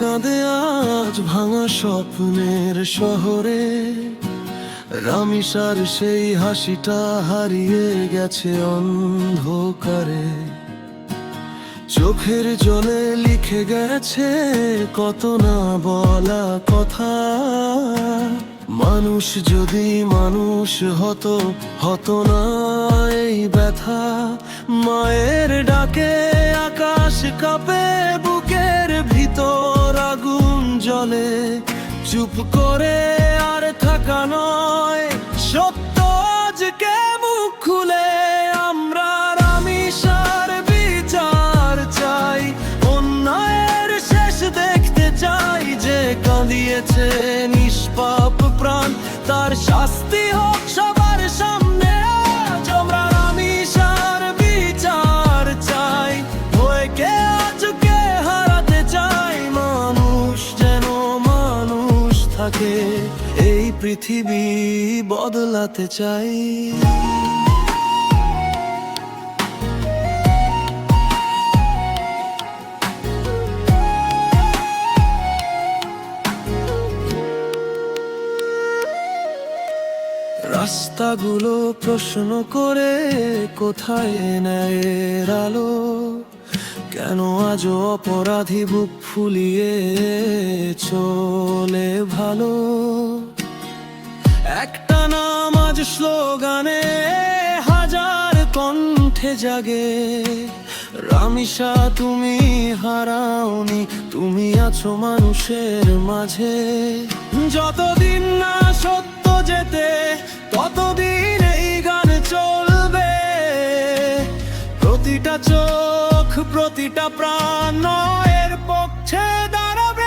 কাঁদে আজ ভাঙা স্বপ্নের শহরে, রামিসার সেই হাসিটা হারিয়ে গেছে অন্ধকারে। চোখের জলে লিখে গেছে কত না বলা কথা। মানুষ যদি মানুষ হতো, হতো না এই ব্যথা। মায়ের ডাকে আকাশ কাঁপে, বুকের ভিতর আগুন জ্বলে। চুপ করে আর থাকা নয়, সত্য আজকে মুখ খুলে। আমরা রামিসার বিচার চাই, অন্যায়ের শেষ দেখতে চাই। যে কাঁদিয়েছে নিষ্পাপ প্রাণ, তার শাস্তি হোক সবার সামনে। আজ আমরা রামিসার বিচার চাই, ভয়কে আজকে হারাতে চাই। মানুষ যেন মানুষ থাকে, এই পৃথিবী বদলাতে চাই। রাস্তাগুলো প্রশ্ন করে, কোথায় ন্যায়ের আলো? কেন আজও অপরাধী বুক ফুলিয়ে চলে ভালো? একটা নাম আজ স্লোগানে হাজার কণ্ঠে জাগে। রামিসা তুমি হারাওনি, তুমি আছো মানুষের মাঝে। যতদিন না সত্য যেতে, ততদিন এই গান চলবে। প্রতিটা চোখ, প্রতিটা প্রাণ এর পক্ষে দাঁড়াবে।